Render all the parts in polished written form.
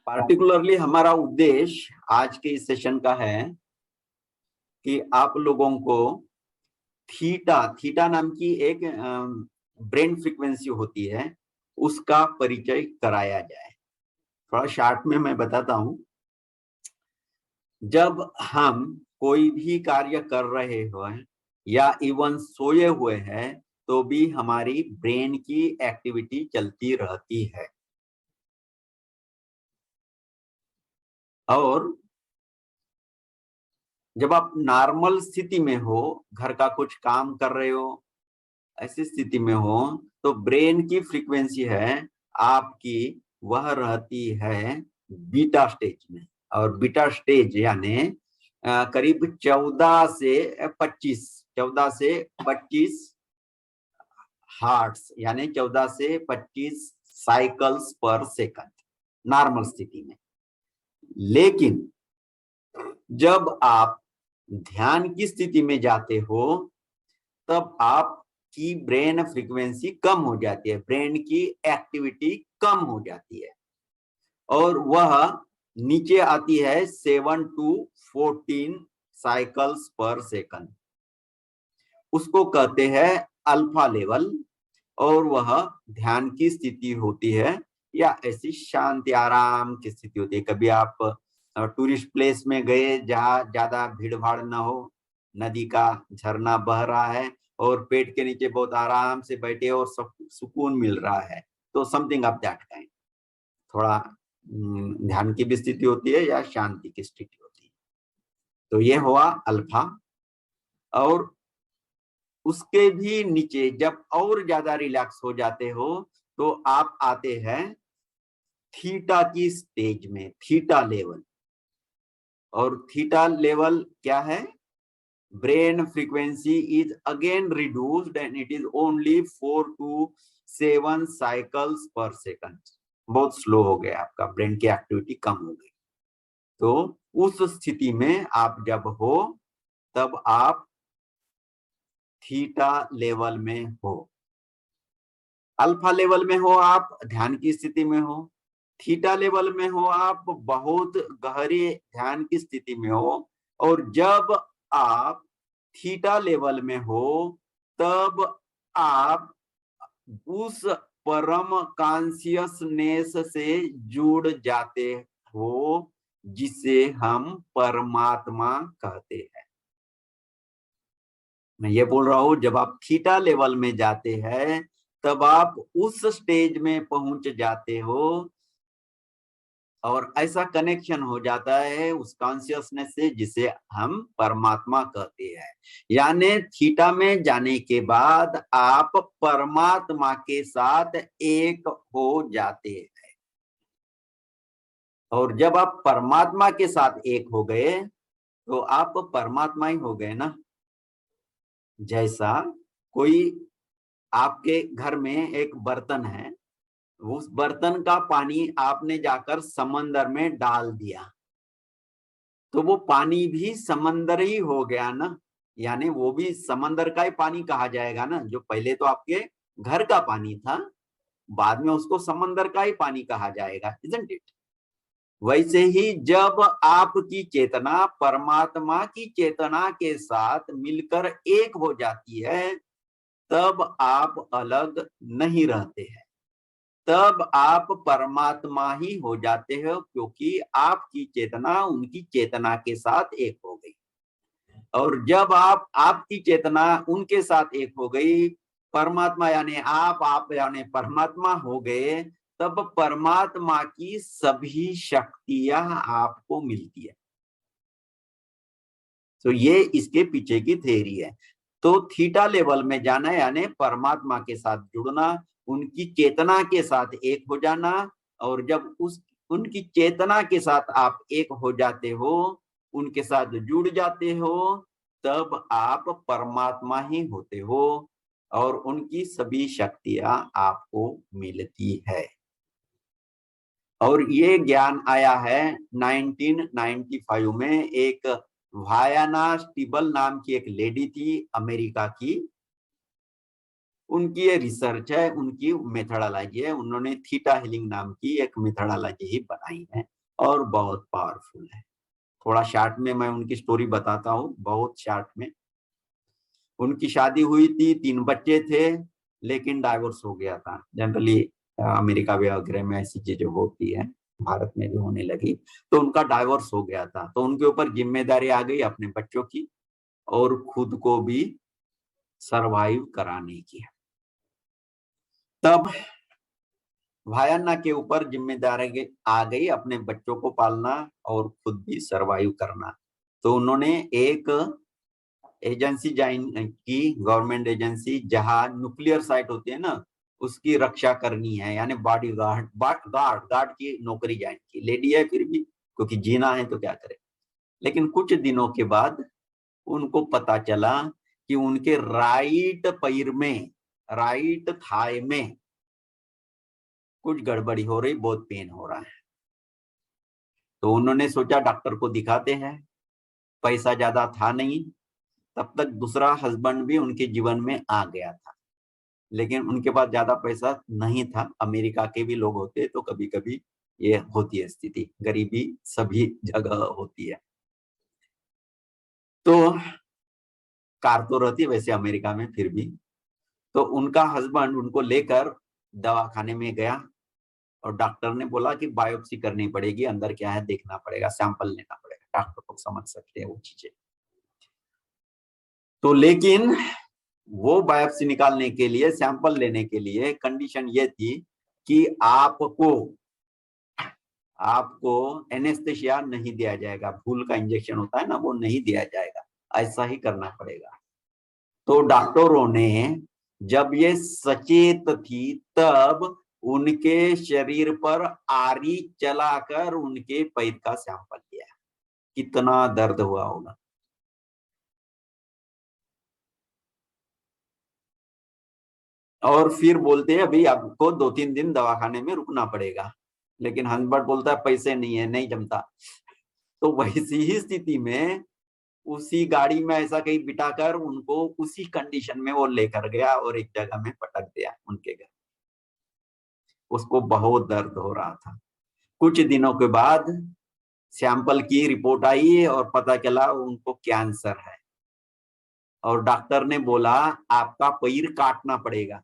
Particularly हमारा उद्देश्य आज के इस सेशन का है कि आप लोगों को थीटा थीटा नाम की एक ब्रेन फ्रीक्वेंसी होती है, उसका परिचय कराया जाए। थोड़ा शार्ट में मैं बताता हूं। जब हम कोई भी कार्य कर रहे हो या इवन सोए हुए हैं तो भी हमारी ब्रेन की एक्टिविटी चलती रहती है। और जब आप नॉर्मल स्थिति में हो, घर का कुछ काम कर रहे हो, ऐसी स्थिति में हो, तो ब्रेन की फ्रीक्वेंसी है आपकी, वह रहती है बीटा स्टेज में। और बीटा स्टेज यानी करीब 14 से 25 हार्ट्स यानी 14 से 25 साइकिल्स पर सेकंड नॉर्मल स्थिति में। लेकिन जब आप ध्यान की स्थिति में जाते हो तब आपकी ब्रेन फ्रीक्वेंसी कम हो जाती है, ब्रेन की एक्टिविटी कम हो जाती है और वह नीचे आती है 7 to 14 साइकिल्स पर सेकंड। उसको कहते हैं अल्फा लेवल और वह ध्यान की स्थिति होती है या ऐसी शांति आराम की स्थिति होती है। कभी आप टूरिस्ट प्लेस में गए जहाँ ज्यादा भीड़ भाड़ ना हो, नदी का झरना बह रहा है और पेड़ के नीचे बहुत आराम से बैठे और सुकून मिल रहा है, तो समथिंग ऑफ दैट काइंड। थोड़ा ध्यान की भी स्थिति होती है या शांति की स्थिति होती है। तो ये हुआ अल्फा। और उसके भी नीचे जब और ज्यादा रिलैक्स हो जाते हो तो आप आते हैं थीटा की स्टेज में, थीटा लेवल। और थीटा लेवल क्या है? Brain frequency is again reduced and it is only 4 to 7 cycles पर सेकंड। बहुत स्लो हो गया, आपका ब्रेन की एक्टिविटी कम हो गई। तो उस स्थिति में आप जब हो तब आप थीटा लेवल में हो। अल्फा लेवल में हो आप ध्यान की स्थिति में हो, थीटा लेवल में हो आप बहुत गहरे ध्यान की स्थिति में हो। और जब आप थीटा लेवल में हो तब आप उस परम कॉन्शियसनेस से जुड़ जाते हो जिसे हम परमात्मा कहते हैं। मैं ये बोल रहा हूं, जब आप थीटा लेवल में जाते हैं तब आप उस स्टेज में पहुंच जाते हो और ऐसा कनेक्शन हो जाता है उस कॉन्शियसनेस से जिसे हम परमात्मा कहते हैं। यानी थीटा में जाने के बाद आप परमात्मा के साथ एक हो जाते हैं। और जब आप परमात्मा के साथ एक हो गए तो आप परमात्मा ही हो गए ना। जैसा कोई आपके घर में एक बर्तन है, उस बर्तन का पानी आपने जाकर समंदर में डाल दिया तो वो पानी भी समंदर ही हो गया ना। यानी वो भी समंदर का ही पानी कहा जाएगा ना। जो पहले तो आपके घर का पानी था, बाद में उसको समंदर का ही पानी कहा जाएगा, इजंट इट? वैसे ही जब आपकी चेतना परमात्मा की चेतना के साथ मिलकर एक हो जाती है तब आप अलग नहीं रहते हैं, तब आप परमात्मा ही हो जाते हो, क्योंकि आपकी चेतना उनकी चेतना के साथ एक हो गई। और जब आपकी चेतना उनके साथ एक हो गई, परमात्मा यानी आप यानी परमात्मा हो गए, तब परमात्मा की सभी शक्तियां आपको मिलती है। तो ये इसके पीछे की थ्योरी है। तो थीटा लेवल में जाना यानी परमात्मा के साथ जुड़ना, उनकी चेतना के साथ एक हो जाना। और जब उनकी चेतना के साथ आप एक हो जाते हो, उनके साथ जुड़ जाते हो, तब आप परमात्मा ही होते हो और उनकी सभी शक्तियां आपको मिलती है। और ये ज्ञान आया है 1995 में। एक वायाना स्टीबल नाम की एक लेडी थी अमेरिका की, उनकी ये रिसर्च है, उनकी मेथोडोलॉजी है, उन्होंने थीटा हीलिंग नाम की एक मेथोडोलॉजी ही बनाई है और बहुत पावरफुल है। थोड़ा शॉर्ट में मैं उनकी स्टोरी बताता हूँ, बहुत शॉर्ट में। उनकी शादी हुई थी, 3 बच्चे थे, लेकिन डाइवोर्स हो गया था। जनरली अमेरिका वगैरह में ऐसी चीजें होती है, भारत में भी होने लगी। तो उनका डाइवोर्स हो गया था, तो उनके ऊपर जिम्मेदारी आ गई अपने बच्चों की और खुद को भी सरवाइव कराने की। तब भायन्ना के ऊपर जिम्मेदारी आ गई अपने बच्चों को पालना और खुद भी सरवाइव करना। तो उन्होंने एक एजेंसी ज्वाइन की, गवर्नमेंट एजेंसी, जहां न्यूक्लियर साइट होती है ना, उसकी रक्षा करनी है, यानी बॉडी गार्ड गार्ड की नौकरी ज्वाइन की। लेडी है फिर भी, क्योंकि जीना है तो क्या करे। लेकिन कुछ दिनों के बाद उनको पता चला कि उनके राइट पैर में, राइट थाई में कुछ गड़बड़ी हो रही, बहुत पेन हो रहा है। तो उन्होंने सोचा डॉक्टर को दिखाते हैं। पैसा ज्यादा था नहीं, तब तक दूसरा हस्बैंड भी उनके जीवन में आ गया था, लेकिन उनके पास ज्यादा पैसा नहीं था। अमेरिका के भी लोग होते तो कभी कभी ये होती है स्थिति, गरीबी सभी जगह होती है। तो कार तो रहती है वैसे अमेरिका में फिर भी। तो उनका हस्बैंड उनको लेकर दवाखाने में गया और डॉक्टर ने बोला कि बायोप्सी करनी पड़ेगी, अंदर क्या है देखना पड़ेगा, सैंपल लेना पड़ेगा। डॉक्टर को समझ सकते हैं वो चीजें। तो लेकिन वो बायोप्सी निकालने के लिए, सैंपल लेने के लिए कंडीशन ये थी कि आपको एनेस्थेसिया नहीं दिया जाएगा, भूल का इंजेक्शन होता है ना, वो नहीं दिया जाएगा, ऐसा ही करना पड़ेगा। तो डॉक्टरों ने जब ये सचेत थी तब उनके शरीर पर आरी चलाकर उनके पैर का सैंपल लिया। कितना दर्द हुआ होगा। और फिर बोलते हैं अभी आपको 2-3 दिन दवाखाने में रुकना पड़ेगा, लेकिन हस्बैंड बोलता है पैसे नहीं है, नहीं जमता। तो वैसी ही स्थिति में उसी गाड़ी में ऐसा कहीं बिठाकर उनको उसी कंडीशन में वो लेकर गया और एक जगह में पटक दिया उनके घर। उसको बहुत दर्द हो रहा था। कुछ दिनों के बाद सैंपल की रिपोर्ट आई और पता चला उनको कैंसर है। और डॉक्टर ने बोला आपका पैर काटना पड़ेगा,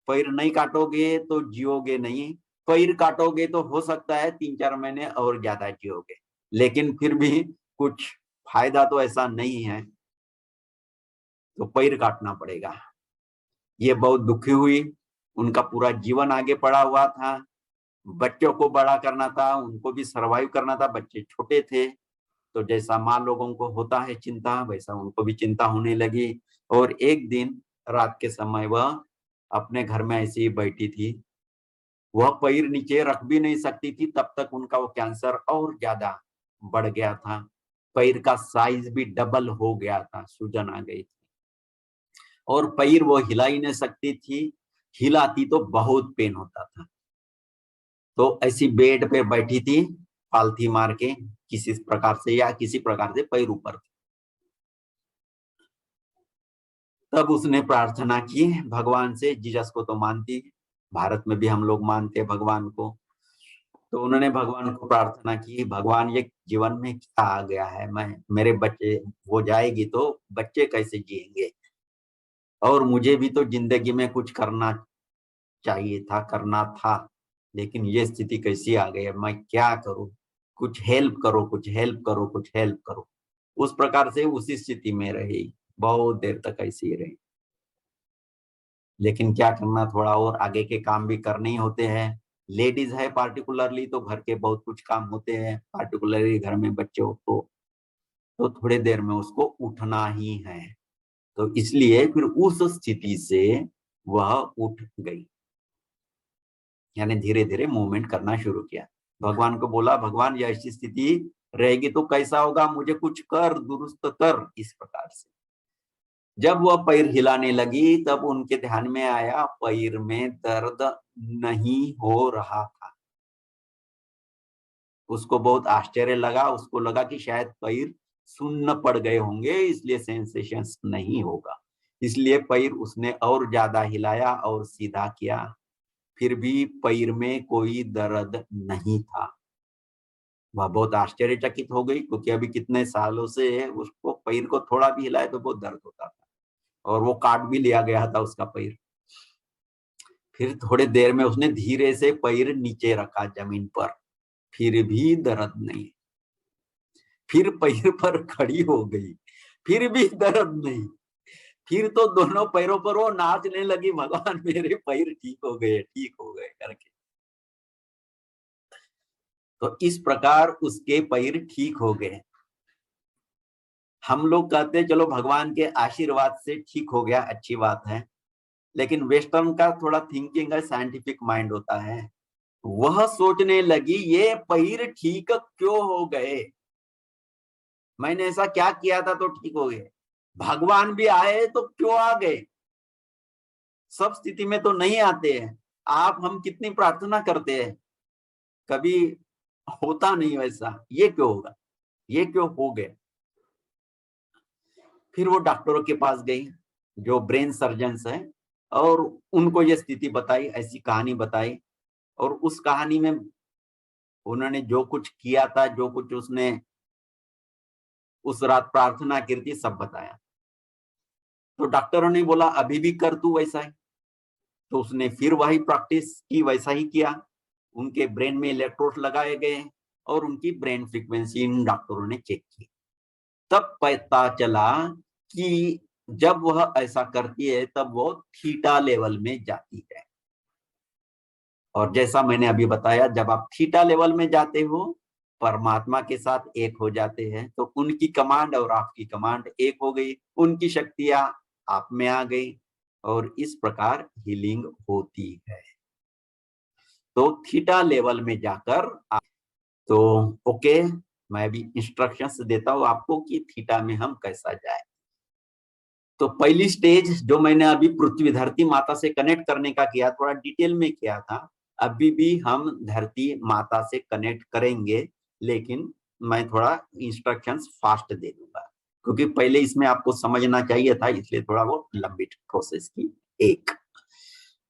पैर नहीं काटोगे तो जियोगे नहीं, पैर काटोगे तो हो सकता है 3-4 महीने और ज्यादा जियोगे, लेकिन फिर भी कुछ फायदा तो ऐसा नहीं है, तो पैर काटना पड़ेगा। ये बहुत दुखी हुई। उनका पूरा जीवन आगे पड़ा हुआ था, बच्चों को बड़ा करना था, उनको भी सरवाइव करना था, बच्चे छोटे थे। तो जैसा माँ लोगों को होता है चिंता, वैसा उनको भी चिंता होने लगी। और एक दिन रात के समय वह अपने घर में ऐसे ही बैठी थी, वह पैर नीचे रख भी नहीं सकती थी, तब तक उनका वो कैंसर और ज्यादा बढ़ गया था। पैर का साइज भी डबल हो गया था, सूजन आ गई थी और पैर वो हिला ही नहीं सकती थी, हिलाती तो बहुत पेन होता था। तो ऐसी बेड पे बैठी थी, पालथी मार के किसी प्रकार से, या किसी प्रकार से पैर ऊपर। तब उसने प्रार्थना की भगवान से, जीसस को तो मानती, भारत में भी हम लोग मानते हैं भगवान को। तो उन्होंने भगवान को प्रार्थना की, भगवान ये जीवन में क्या आ गया है, मैं, मेरे बच्चे हो जाएगी तो बच्चे कैसे जिएंगे, और मुझे भी तो जिंदगी में कुछ करना चाहिए था, करना था, लेकिन ये स्थिति कैसी आ गई है, मैं क्या करूं, कुछ हेल्प करो, कुछ हेल्प करो, कुछ हेल्प करो। उस प्रकार से उसी स्थिति में रही, बहुत देर तक ऐसी ही रही। लेकिन क्या करना, थोड़ा और आगे के काम भी करने ही होते हैं। लेडीज है पार्टिकुलरली, तो घर के बहुत कुछ काम होते हैं, पार्टिकुलरली घर में बच्चे हो तो थोड़ी देर में उसको उठना ही है। तो इसलिए फिर उस स्थिति से वह उठ गई, यानी धीरे धीरे मूवमेंट करना शुरू किया। भगवान को बोला, भगवान ये ऐसी स्थिति रहेगी तो कैसा होगा, मुझे कुछ कर, दुरुस्त कर। इस प्रकार से जब वह पैर हिलाने लगी तब उनके ध्यान में आया पैर में दर्द नहीं हो रहा था। उसको बहुत आश्चर्य लगा, उसको लगा कि शायद पैर सुन्न पड़ गए होंगे, इसलिए सेंसेशन नहीं होगा। इसलिए पैर उसने और ज्यादा हिलाया और सीधा किया, फिर भी पैर में कोई दर्द नहीं था। वह बहुत आश्चर्यचकित हो गई, क्योंकि अभी कितने सालों से उसको पैर को थोड़ा भी हिलाए तो बहुत दर्द होता था, और वो काट भी लिया गया था उसका पैर। फिर थोड़ी देर में उसने धीरे से पैर नीचे रखा जमीन पर, फिर भी दर्द नहीं। फिर पैर पर खड़ी हो गई, फिर भी दर्द नहीं। फिर तो दोनों पैरों पर वो नाचने लगी, भगवान मेरे पैर ठीक हो गए, ठीक हो गए करके। तो इस प्रकार उसके पैर ठीक हो गए। हम लोग कहते हैं चलो भगवान के आशीर्वाद से ठीक हो गया, अच्छी बात है, लेकिन वेस्टर्न का थोड़ा थिंकिंग है, साइंटिफिक माइंड होता है। वह सोचने लगी ये पैर ठीक क्यों हो गए, मैंने ऐसा क्या किया था तो ठीक हो गए, भगवान भी आए तो क्यों आ गए, सब स्थिति में तो नहीं आते हैं। आप हम कितनी प्रार्थना करते हैं, कभी होता नहीं वैसा, ये क्यों होगा, ये क्यों हो गए। फिर वो डॉक्टरों के पास गई जो ब्रेन सर्जन्स है, और उनको ये स्थिति बताई, ऐसी कहानी बताई, और उस कहानी में उन्होंने जो कुछ किया था, जो कुछ उसने उस रात प्रार्थना की थी, सब बताया। तो डॉक्टरों ने बोला अभी भी कर तू वैसा ही। तो उसने फिर वही प्रैक्टिस की, वैसा ही किया। उनके ब्रेन में इलेक्ट्रोड लगाए गए और उनकी ब्रेन फ्रीक्वेंसी इन डॉक्टरों ने चेक की। तब पता चला कि जब वह ऐसा करती है तब वो थीटा लेवल में जाती है। और जैसा मैंने अभी बताया, जब आप थीटा लेवल में जाते हो, परमात्मा के साथ एक हो जाते हैं, तो उनकी कमांड और आपकी कमांड एक हो गई, उनकी शक्तियां आप में आ गई, और इस प्रकार हीलिंग होती है। तो थीटा लेवल में जाकर तो ओके, मैं भी इंस्ट्रक्शंस देता हूं आपको कि थीटा में हम कैसा जाए। तो पहली स्टेज जो मैंने अभी पृथ्वी धरती माता से कनेक्ट करने का किया, थोड़ा डिटेल में किया था, अभी भी हम धरती माता से कनेक्ट करेंगे, लेकिन मैं थोड़ा इंस्ट्रक्शंस फास्ट दे दूंगा, क्योंकि पहले इसमें आपको समझना चाहिए था, इसलिए थोड़ा वो लंबी प्रोसेस की। एक,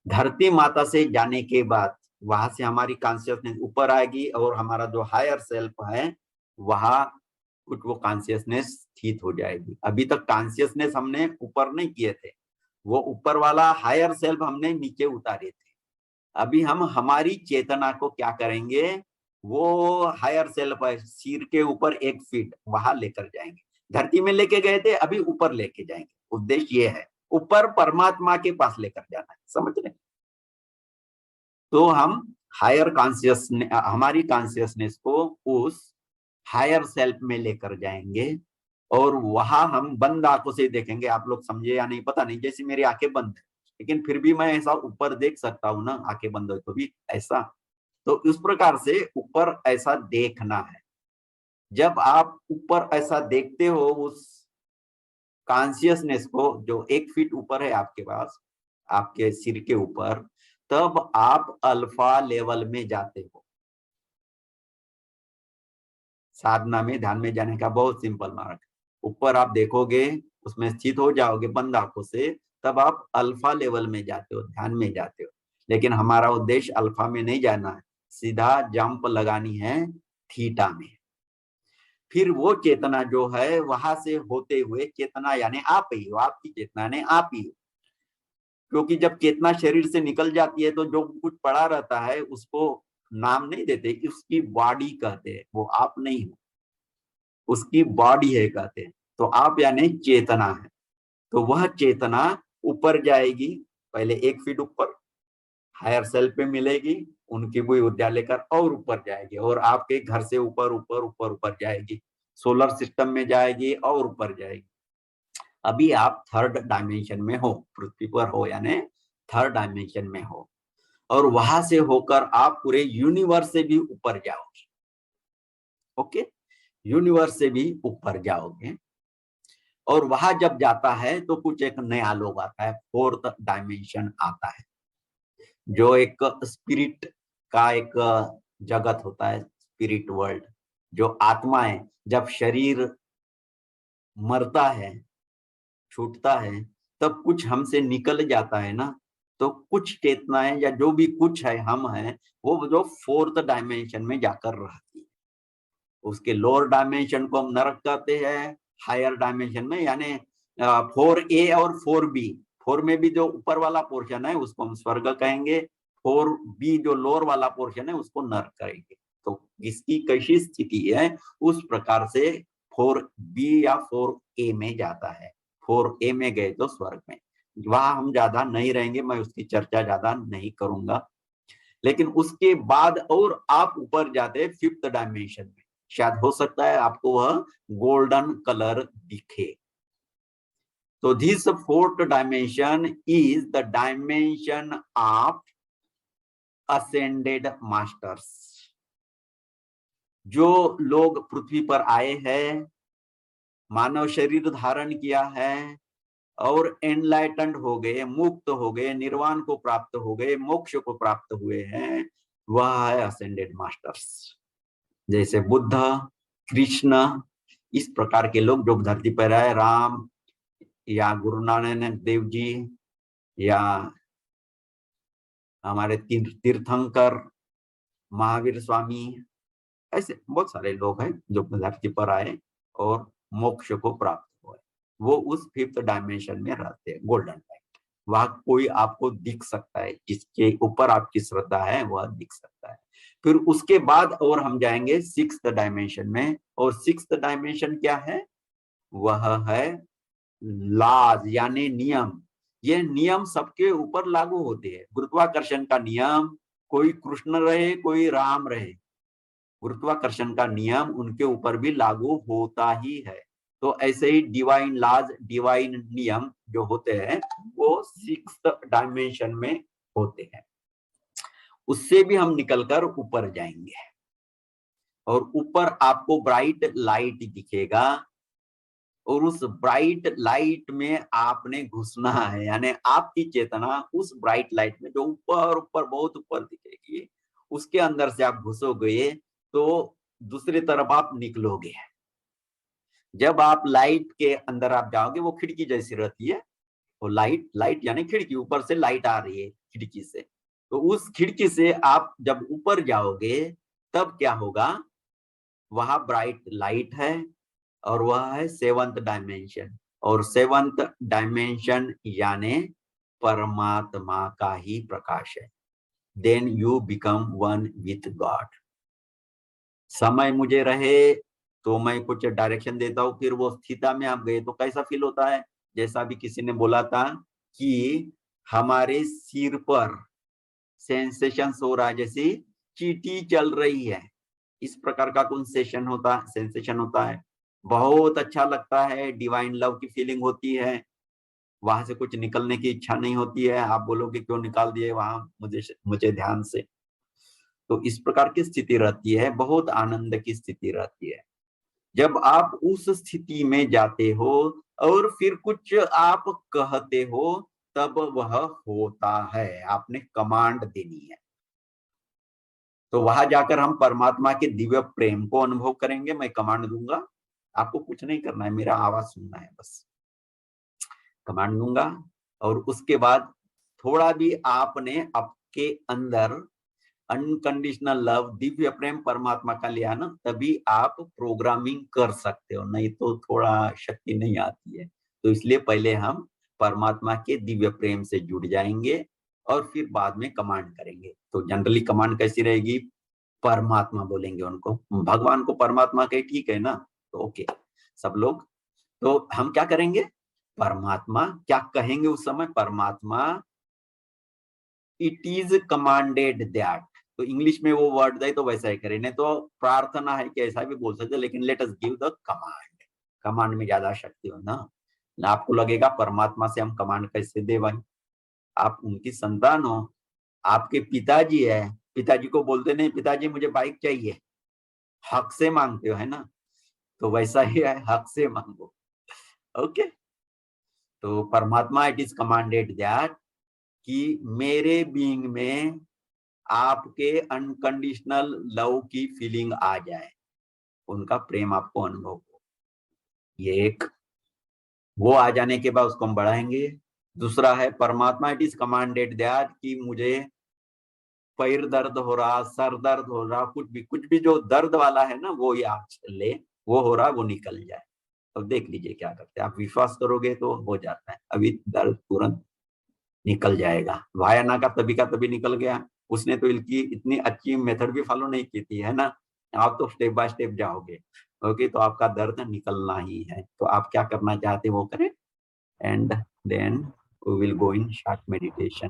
धरती माता से जाने के बाद वहां से हमारी कॉन्शियसनेस ऊपर आएगी, और हमारा जो हायर सेल्फ है वहां कुछ वो कॉन्शियसनेस स्थित हो जाएगी। अभी तक कॉन्शियसनेस हमने ऊपर नहीं किए थे, वो ऊपर वाला हायर सेल्फ हमने नीचे उतारे थे। अभी हम हमारी चेतना को क्या करेंगे, वो हायर सेल्फ है सिर के ऊपर 1 फीट वहां लेकर जाएंगे। धरती में लेके गए थे, अभी ऊपर लेके जाएंगे। उद्देश्य ये है, ऊपर परमात्मा के पास लेकर जाना है, समझ रहे। तो हम हायर कॉन्शियसनेस, हमारी कॉन्शियसनेस को उस हायर सेल्फ में लेकर जाएंगे, और वहां हम बंद आंखों से देखेंगे। आप लोग समझे या नहीं पता नहीं, जैसे मेरी आंखें बंद है, लेकिन फिर भी मैं ऐसा ऊपर देख सकता हूं ना, आंखें बंद हो तो भी ऐसा। तो उस प्रकार से ऊपर ऐसा देखना है। जब आप ऊपर ऐसा देखते हो, उस कॉन्शियसनेस को जो 1 फीट ऊपर है आपके पास, आपके सिर के ऊपर, तब आप अल्फा लेवल में जाते हो। साधना में, ध्यान में जाने का बहुत सिंपल मार्ग, ऊपर आप देखोगे, उसमें स्थित हो जाओगे बंद आंखों से, तब आप अल्फा लेवल में जाते हो, ध्यान में जाते हो। लेकिन हमारा उद्देश्य अल्फा में नहीं जाना है, सीधा जंप लगानी है थीटा में। फिर वो चेतना जो है वहां से होते हुए, चेतना यानी आप ही हो, आपकी चेतना ने आप ही हो, क्योंकि जब चेतना शरीर से निकल जाती है तो जो कुछ पड़ा रहता है उसको नाम नहीं देते, उसकी बॉडी कहते हैं, वो आप नहीं हो, उसकी बॉडी है कहते हैं। तो आप यानी चेतना है, तो वह चेतना ऊपर जाएगी, पहले 1 फीट ऊपर हायर सेल पे मिलेगी, उनकी भी ऊर्जा लेकर और ऊपर जाएगी, और आपके घर से ऊपर ऊपर ऊपर ऊपर जाएगी, सोलर सिस्टम में जाएगी और ऊपर जाएगी। अभी आप थर्ड डायमेंशन में हो, पृथ्वी पर हो, यानी थर्ड डायमेंशन में हो, और वहां से होकर आप पूरे यूनिवर्स से भी ऊपर जाओगे। ओके, यूनिवर्स से भी ऊपर जाओगे, और वहां जब जाता है तो कुछ एक नया लोग आता है, फोर्थ डायमेंशन आता है, जो एक स्पिरिट का एक जगत होता है, स्पिरिट वर्ल्ड। जो आत्मा है, जब शरीर मरता है, छूटता है, तब कुछ हमसे निकल जाता है ना, तो कुछ चेतनाएं या जो भी कुछ है हम हैं, वो जो फोर्थ डायमेंशन में जाकर रहती है। उसके लोअर डायमेंशन को हम नरक कहते हैं, हायर डायमेंशन में यानी 4A और 4B, 4 में भी जो ऊपर वाला पोर्शन है उसको हम स्वर्ग कहेंगे, 4B जो लोअर वाला पोर्शन है उसको नरक कहेंगे। तो इसकी कैसी स्थिति है, उस प्रकार से 4B या 4A में जाता है। 4A में गए तो स्वर्ग में, वहां हम ज्यादा नहीं रहेंगे, मैं उसकी चर्चा ज्यादा नहीं करूंगा। लेकिन उसके बाद और आप ऊपर जाते हैं फिफ्थ डायमेंशन में, शायद हो सकता है आपको वह गोल्डन कलर दिखे। तो this fourth dimension is the dimension of ascended masters. जो लोग पृथ्वी पर आए हैं, मानव शरीर धारण किया है और एनलाइटेंड हो गए, मुक्त हो गए, निर्वाण को प्राप्त हो गए, मोक्ष को प्राप्त हुए हैं, वह है असेंडेड मास्टर्स। जैसे बुद्ध, कृष्ण, इस प्रकार के लोग जो धरती पर आए, राम या गुरु नानक देव जी या हमारे तीर्थंकर, महावीर स्वामी, ऐसे बहुत सारे लोग हैं जो धरती पर आए और मोक्ष को प्राप्त हुए, वो उस फिफ्थ डायमेंशन में रहते हैं, गोल्डन लाइट। वहां कोई आपको दिख सकता है, जिसके ऊपर आपकी श्रद्धा है वह दिख सकता है। फिर उसके बाद और हम जाएंगे सिक्स्थ डायमेंशन में, और सिक्स्थ डायमेंशन क्या है, वह है लॉज यानी नियम। ये नियम सबके ऊपर लागू होते हैं। गुरुत्वाकर्षण का नियम, कोई कृष्ण रहे कोई राम रहे, गुरुत्वाकर्षण का नियम उनके ऊपर भी लागू होता ही है। तो ऐसे ही डिवाइन लॉज, डिवाइन नियम जो होते हैं वो सिक्स्थ डायमेंशन में होते हैं। उससे भी हम निकलकर ऊपर जाएंगे और ऊपर आपको ब्राइट लाइट दिखेगा, और उस ब्राइट लाइट में आपने घुसना है, यानी आपकी चेतना उस ब्राइट लाइट में जो ऊपर ऊपर बहुत ऊपर दिखेगी, उसके अंदर से आप घुसोगे तो दूसरी तरफ आप निकलोगे। जब आप लाइट के अंदर आप जाओगे, वो खिड़की जैसी रहती है, वो लाइट, लाइट यानी खिड़की, ऊपर से लाइट आ रही है खिड़की से, तो उस खिड़की से आप जब ऊपर जाओगे तब क्या होगा, वहां ब्राइट लाइट है और वह है सेवंथ डायमेंशन। और सेवंथ डायमेंशन यानी परमात्मा का ही प्रकाश है। Then you become one with God. समय मुझे रहे तो मैं कुछ डायरेक्शन देता हूँ, फिर वो स्थिति में आप गए तो कैसा फील होता है, जैसा भी किसी ने बोला था कि हमारे सिर पर सेंसेशन हो रहा है, जैसी चींटी चल रही है, इस प्रकार का कौन सेशन होता है, सेंसेशन होता है। बहुत अच्छा लगता है, डिवाइन लव की फीलिंग होती है, वहां से कुछ निकलने की इच्छा नहीं होती है, आप बोलोगे क्यों निकाल दिए वहां मुझे मुझे ध्यान से। तो इस प्रकार की स्थिति रहती है, बहुत आनंद की स्थिति रहती है। जब आप उस स्थिति में जाते हो और फिर कुछ आप कहते हो, तब वह होता है, आपने कमांड देनी है। तो वहां जाकर हम परमात्मा के दिव्य प्रेम को अनुभव करेंगे। मैं कमांड दूंगा, आपको कुछ नहीं करना है, मेरा आवाज सुनना है बस। कमांड दूंगा और उसके बाद थोड़ा भी आपने आपके अंदर अनकंडीशनल लव, दिव्य प्रेम परमात्मा का लिया ना, तभी आप प्रोग्रामिंग कर सकते हो, नहीं तो थोड़ा शक्ति नहीं आती है। तो इसलिए पहले हम परमात्मा के दिव्य प्रेम से जुड़ जाएंगे और फिर बाद में कमांड करेंगे। तो जनरली कमांड कैसी रहेगी, परमात्मा बोलेंगे उनको, भगवान को परमात्मा कहे, ठीक है ना, तो ओके सब लोग। तो हम क्या करेंगे, परमात्मा क्या कहेंगे उस समय, परमात्मा इट इज कमांडेड दैट। तो इंग्लिश में वो वर्ड है तो वैसा ही करें, नहीं तो प्रार्थना है कि ऐसा भी बोल सकते, लेकिन let us give the command. Command में ज्यादा शक्ति हो ना। आपको लगेगा परमात्मा से हम कमांड कैसे दे भाई, आप उनकी संतान हो, आपके पिताजी है, पिताजी को बोलते नहीं पिताजी मुझे बाइक चाहिए, हक से मांगते हो, है ना। तो वैसा ही है, हक से मांगो। ओके। तो परमात्मा इट इज कमांडेड दैट कि मेरे बीइंग में आपके अनकंडीशनल लव की फीलिंग आ जाए, उनका प्रेम आपको अनुभव हो। ये एक, वो आ जाने के बाद उसको हम बढ़ाएंगे, दूसरा है परमात्मा, इट इज कमांडेड दैट कि मुझे पैर दर्द हो रहा, सर दर्द हो रहा, कुछ भी जो दर्द वाला है ना वो ही आप ले, वो हो रहा वो निकल जाए। अब देख लीजिए क्या करते हैं, आप विश्वास करोगे तो हो जाता है, अभी दर्द तुरंत निकल जाएगा। वायना का तभी निकल गया। उसने तो इनकी इतनी अच्छी मेथड भी फॉलो नहीं की थी, है ना। आप तो स्टेप बाय स्टेप जाओगे, ओके, तो आपका दर्द निकलना ही है। तो आप क्या करना चाहते हो वो करें, and then we will go in short meditation.